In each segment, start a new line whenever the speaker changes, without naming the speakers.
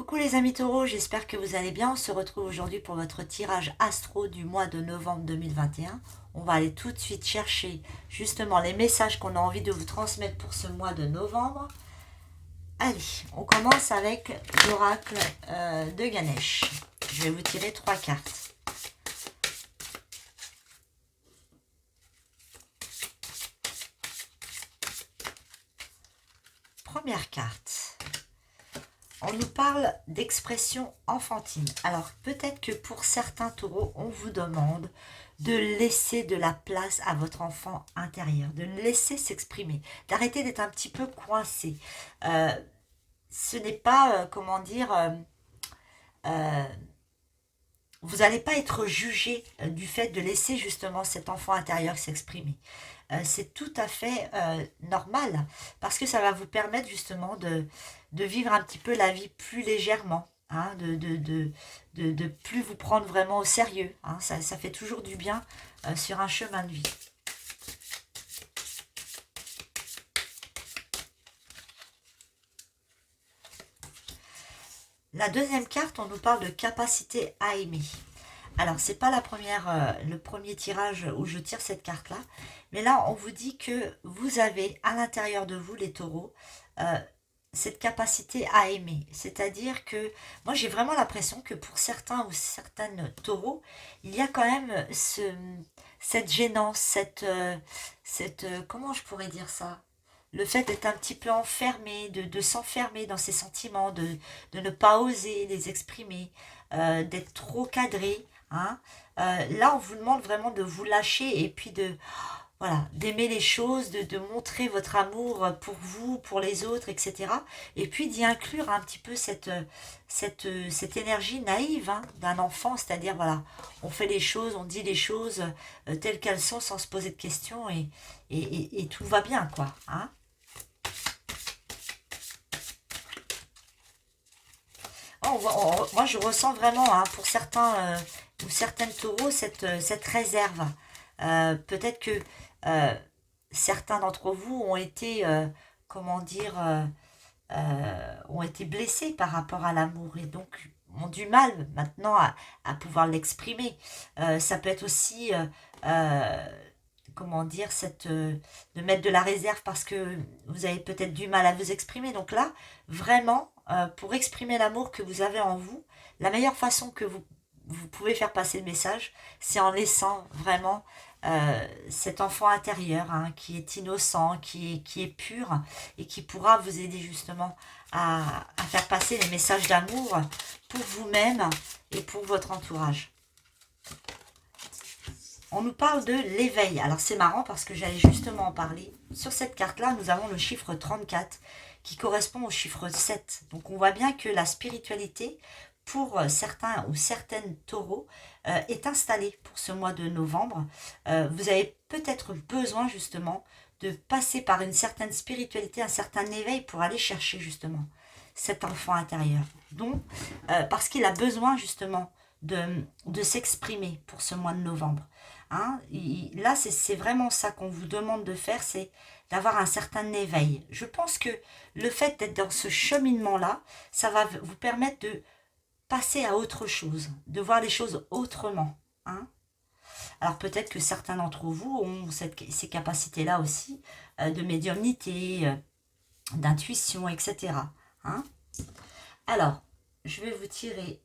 Coucou les amis taureaux, j'espère que vous allez bien. On se retrouve aujourd'hui pour votre tirage astro du mois de novembre 2021. On va aller tout de suite chercher justement les messages qu'on a envie de vous transmettre pour ce mois de novembre. Allez, on commence avec l'oracle de Ganesh. Je vais vous tirer 3 cartes. Première carte. On nous parle d'expression enfantine. Alors, peut-être que pour certains taureaux, on vous demande de laisser de la place à votre enfant intérieur, de le laisser s'exprimer, d'arrêter d'être un petit peu coincé. Ce n'est pas, comment dire, vous n'allez pas être jugé du fait de laisser justement cet enfant intérieur s'exprimer. C'est tout à fait normal parce que ça va vous permettre justement de vivre un petit peu la vie plus légèrement, hein, de plus vous prendre vraiment au sérieux. Hein, ça fait toujours du bien sur un chemin de vie. La deuxième carte, on nous parle de capacité à aimer. Alors, c'est pas le premier tirage où je tire cette carte-là, mais là, on vous dit que vous avez à l'intérieur de vous, les taureaux, cette capacité à aimer. C'est-à-dire que moi, j'ai vraiment l'impression que pour certains ou certaines taureaux, il y a quand même cette gênance, comment je pourrais dire ça? Le fait d'être un petit peu enfermé, de s'enfermer dans ses sentiments, de ne pas oser les exprimer, d'être trop cadré. Hein. Là, on vous demande vraiment de vous lâcher et puis voilà, d'aimer les choses, de montrer votre amour pour vous, pour les autres, etc. Et puis d'y inclure un petit peu cette énergie naïve, hein, d'un enfant, c'est-à-dire, voilà, on fait les choses, on dit les choses telles qu'elles sont sans se poser de questions et tout va bien, quoi. Hein. Moi, je ressens vraiment, hein, pour certains ou certaines taureaux, cette réserve. Peut-être que euh, certains d'entre vous ont été, comment dire, ont été blessés par rapport à l'amour et donc ont du mal maintenant à pouvoir l'exprimer. Ça peut être aussi, comment dire, de mettre de la réserve parce que vous avez peut-être du mal à vous exprimer. Donc là, vraiment, pour exprimer l'amour que vous avez en vous, la meilleure façon que vous pouvez faire passer le message, c'est en laissant vraiment cet enfant intérieur, hein, qui est innocent, qui est pur et qui pourra vous aider justement à faire passer les messages d'amour pour vous-même et pour votre entourage. On nous parle de l'éveil. Alors c'est marrant parce que j'allais justement en parler. Sur cette carte-là, nous avons le chiffre 34 qui correspond au chiffre 7. Donc on voit bien que la spiritualité, pour certains ou certaines taureaux, est installée pour ce mois de novembre. Vous avez peut-être besoin justement de passer par une certaine spiritualité, un certain éveil pour aller chercher justement cet enfant intérieur. Donc, parce qu'il a besoin justement de s'exprimer pour ce mois de novembre. Hein, là, c'est vraiment ça qu'on vous demande de faire, c'est d'avoir un certain éveil. Je pense que le fait d'être dans ce cheminement-là, ça va vous permettre de passer à autre chose, de voir les choses autrement. Hein. Alors peut-être que certains d'entre vous ont ces capacités-là aussi, de médiumnité, d'intuition, etc. Hein. Alors, je vais vous tirer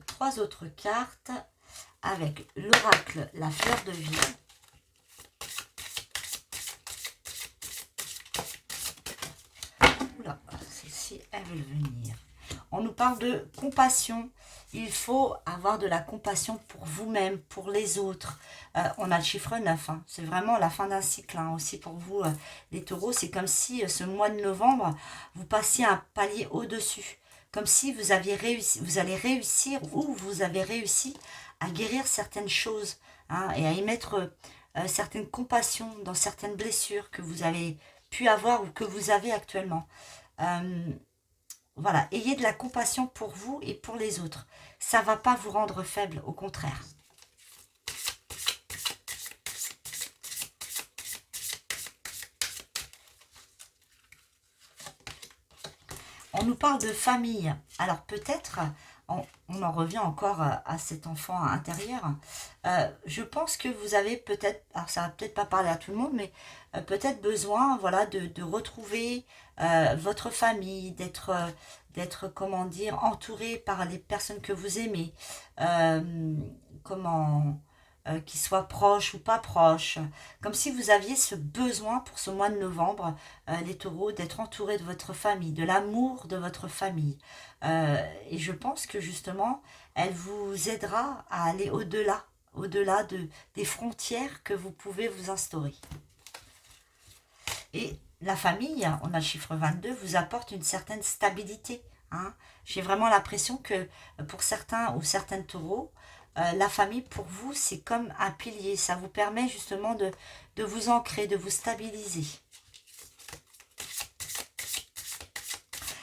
3 autres cartes avec l'oracle, la fleur de vie. Oula, celle-ci, elle veut venir. On nous parle de compassion. Il faut avoir de la compassion pour vous-même, pour les autres. On a le chiffre 9. Hein. C'est vraiment la fin d'un cycle, hein, aussi pour vous, les taureaux. C'est comme si ce mois de novembre, vous passiez un palier au-dessus. Comme si vous aviez réussi, vous allez réussir ou vous avez réussi à guérir certaines choses, hein, et à y mettre certaines compassions dans certaines blessures que vous avez pu avoir ou que vous avez actuellement. Voilà, ayez de la compassion pour vous et pour les autres. Ça ne va pas vous rendre faible, au contraire. on nous parle de famille. Alors peut-être, on en revient encore à cet enfant intérieur. Je pense que vous avez peut-être, alors ça va peut-être pas parler à tout le monde, mais peut-être besoin, voilà, de retrouver votre famille, d'être, comment dire, entouré par les personnes que vous aimez. Comment qu'ils soient proches ou pas proches, comme si vous aviez ce besoin pour ce mois de novembre, les taureaux, d'être entouré de votre famille, de l'amour de votre famille. Et je pense que justement, elle vous aidera à aller au-delà, des frontières que vous pouvez vous instaurer. Et la famille, on a le chiffre 22, vous apporte une certaine stabilité. Hein. J'ai vraiment l'impression que pour certains ou certaines taureaux, la famille pour vous, c'est comme un pilier. Ça vous permet justement de vous ancrer, de vous stabiliser.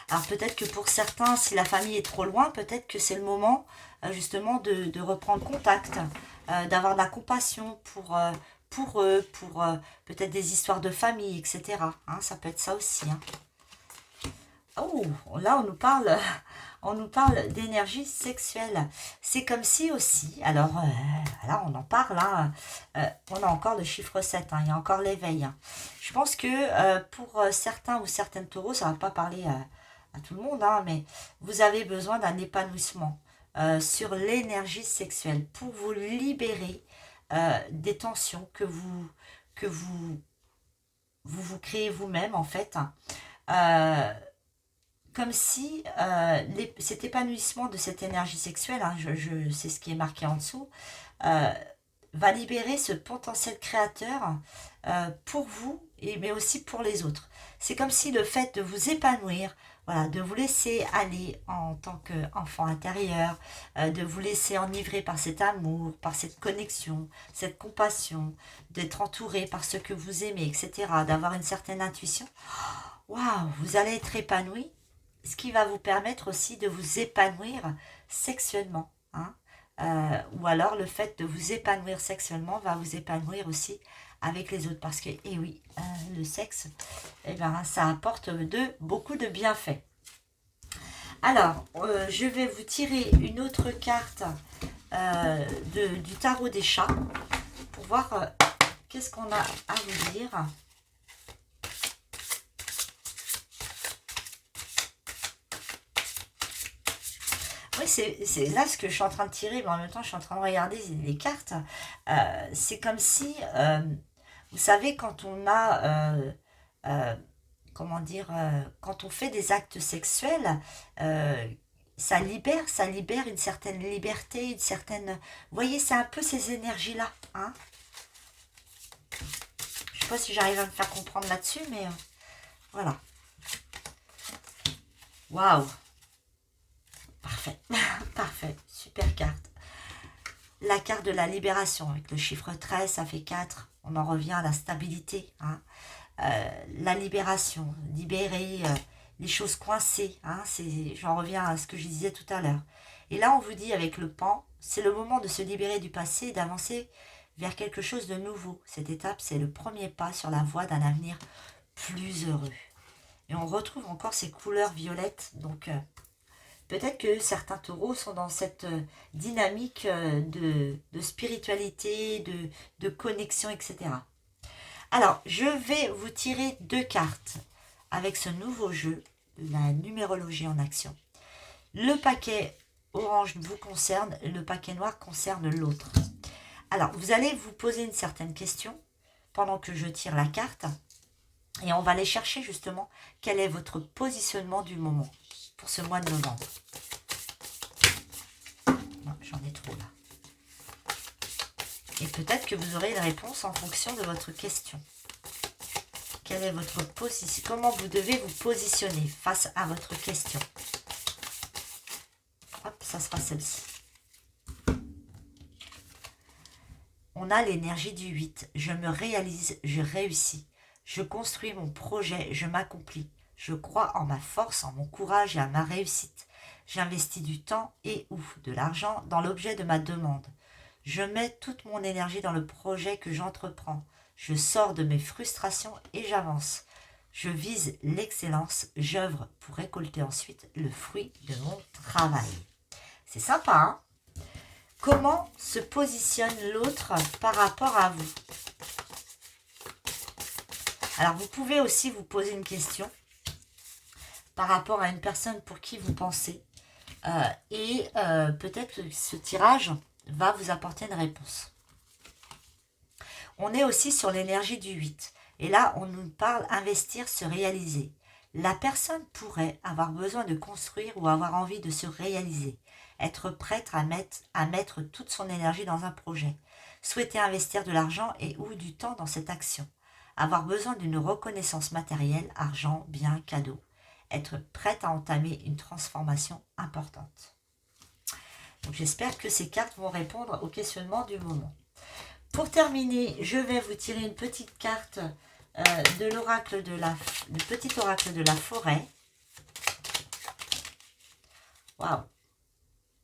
Alors peut-être que pour certains, si la famille est trop loin, peut-être que c'est le moment justement de reprendre contact, d'avoir de la compassion pour eux, pour peut-être des histoires de famille, etc. Hein, ça peut être ça aussi. Hein. Oh, là on nous parle d'énergie sexuelle. C'est comme si aussi, alors là on en parle, hein, on a encore le chiffre 7, hein, il y a encore l'éveil. Hein. Je pense que pour certains ou certaines taureaux, ça ne va pas parler à tout le monde, hein, mais vous avez besoin d'un épanouissement sur l'énergie sexuelle pour vous libérer des tensions que vous créez vous-même en fait. Hein. Comme si cet épanouissement de cette énergie sexuelle, hein, c'est ce qui est marqué en dessous, va libérer ce potentiel créateur pour vous, mais aussi pour les autres. C'est comme si le fait de vous épanouir, voilà, de vous laisser aller en tant qu'enfant intérieur, de vous laisser enivrer par cet amour, par cette connexion, cette compassion, d'être entouré par ce que vous aimez, etc., d'avoir une certaine intuition, waouh, vous allez être épanoui, ce qui va vous permettre aussi de vous épanouir sexuellement. Hein. Ou alors le fait de vous épanouir sexuellement va vous épanouir aussi avec les autres. Parce que, eh oui, le sexe, eh ben, ça apporte beaucoup de bienfaits. Alors, je vais vous tirer une autre carte du tarot des chats pour voir qu'est-ce qu'on a à vous dire. Oui, c'est là ce que je suis en train de tirer, mais en même temps, je suis en train de regarder les cartes. C'est comme si, vous savez, quand on a, comment dire, quand on fait des actes sexuels, euh, ça libère une certaine liberté, une certaine... Vous voyez, c'est un peu ces énergies-là. Hein. Je ne sais pas si j'arrive à me faire comprendre là-dessus, mais voilà. Waouh! Parfait, parfait, super carte. La carte de la libération, avec le chiffre 13, ça fait 4. On en revient à la stabilité. Hein. La libération, libérer les choses coincées. Hein. J'en reviens à ce que je disais tout à l'heure. Et là, on vous dit avec le pan, c'est le moment de se libérer du passé et d'avancer vers quelque chose de nouveau. Cette étape, c'est le premier pas sur la voie d'un avenir plus heureux. Et on retrouve encore ces couleurs violettes, donc... peut-être que certains taureaux sont dans cette dynamique de spiritualité, de connexion, etc. Alors, je vais vous tirer 2 cartes avec ce nouveau jeu, la numérologie en action. Le paquet orange vous concerne, le paquet noir concerne l'autre. Alors, vous allez vous poser une certaine question pendant que je tire la carte et on va aller chercher justement quel est votre positionnement du moment pour ce mois de novembre. Non, j'en ai trop là. Et peut-être que vous aurez une réponse en fonction de votre question. Quelle est votre position? Comment vous devez vous positionner face à votre question? Hop, ça sera celle-ci. On a l'énergie du 8. Je me réalise, je réussis. Je construis mon projet, je m'accomplis. Je crois en ma force, en mon courage et à ma réussite. J'investis du temps et ou de l'argent dans l'objet de ma demande. Je mets toute mon énergie dans le projet que j'entreprends. Je sors de mes frustrations et j'avance. Je vise l'excellence, j'œuvre pour récolter ensuite le fruit de mon travail. C'est sympa, hein? Comment se positionne l'autre par rapport à vous? Alors, vous pouvez aussi vous poser une question par rapport à une personne pour qui vous pensez. Peut-être que ce tirage va vous apporter une réponse. On est aussi sur l'énergie du 8. Et là, on nous parle investir, se réaliser. La personne pourrait avoir besoin de construire ou avoir envie de se réaliser. Être prête à mettre toute son énergie dans un projet. Souhaiter investir de l'argent et ou du temps dans cette action. Avoir besoin d'une reconnaissance matérielle, argent, biens, cadeaux. Être prête à entamer une transformation importante. Donc j'espère que ces cartes vont répondre au questionnement du moment. Pour terminer, je vais vous tirer une petite carte de l'oracle le petit oracle de la forêt. Waouh!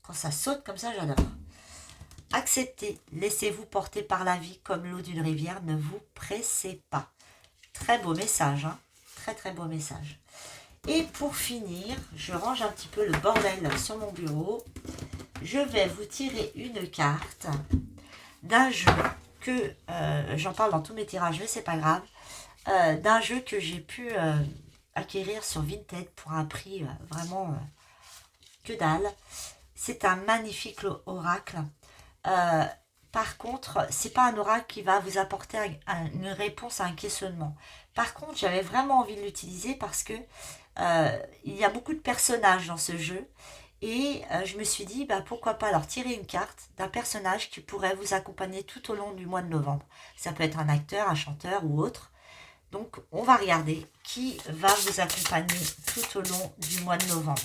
Quand ça saute comme ça, j'adore. Acceptez, laissez-vous porter par la vie comme l'eau d'une rivière, ne vous pressez pas. Très beau message, hein? Très très beau message. Et pour finir, je range un petit peu le bordel sur mon bureau. Je vais vous tirer une carte d'un jeu que, j'en parle dans tous mes tirages, mais c'est pas grave, d'un jeu que j'ai pu acquérir sur Vinted pour un prix vraiment que dalle. C'est un magnifique oracle. Par contre, c'est pas un oracle qui va vous apporter une réponse à un questionnement. Par contre, j'avais vraiment envie de l'utiliser parce que il y a beaucoup de personnages dans ce jeu. Et je me suis dit, bah, pourquoi pas leur tirer une carte d'un personnage qui pourrait vous accompagner tout au long du mois de novembre. Ça peut être un acteur, un chanteur ou autre. Donc, on va regarder qui va vous accompagner tout au long du mois de novembre.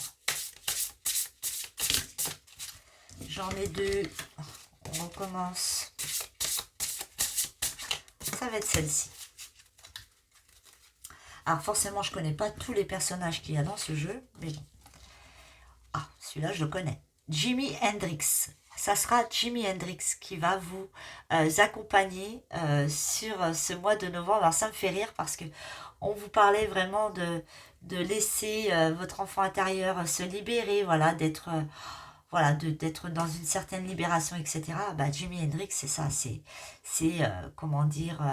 J'en ai deux. On recommence. Ça va être celle-ci. Alors, forcément, je ne connais pas tous les personnages qu'il y a dans ce jeu, mais bon. Ah, celui-là, je le connais. Jimi Hendrix. Ça sera Jimi Hendrix qui va vous accompagner sur ce mois de novembre. Alors, ça me fait rire parce que on vous parlait vraiment de laisser votre enfant intérieur se libérer, voilà, d'être d'être dans une certaine libération, etc. Bah, Jimi Hendrix, c'est ça, c'est comment dire,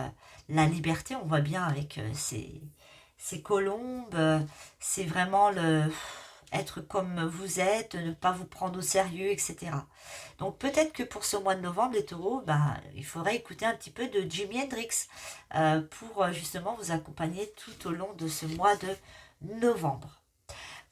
la liberté. On voit bien avec ces colombes, c'est vraiment être comme vous êtes, ne pas vous prendre au sérieux, etc. Donc peut-être que pour ce mois de novembre, les taureaux, il faudrait écouter un petit peu de Jimi Hendrix pour justement vous accompagner tout au long de ce mois de novembre.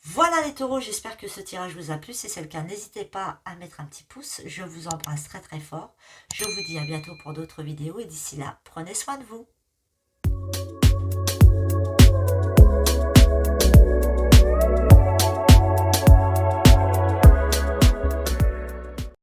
Voilà les taureaux, j'espère que ce tirage vous a plu. Si c'est le cas, n'hésitez pas à mettre un petit pouce. Je vous embrasse très très fort. Je vous dis à bientôt pour d'autres vidéos et d'ici là, prenez soin de vous.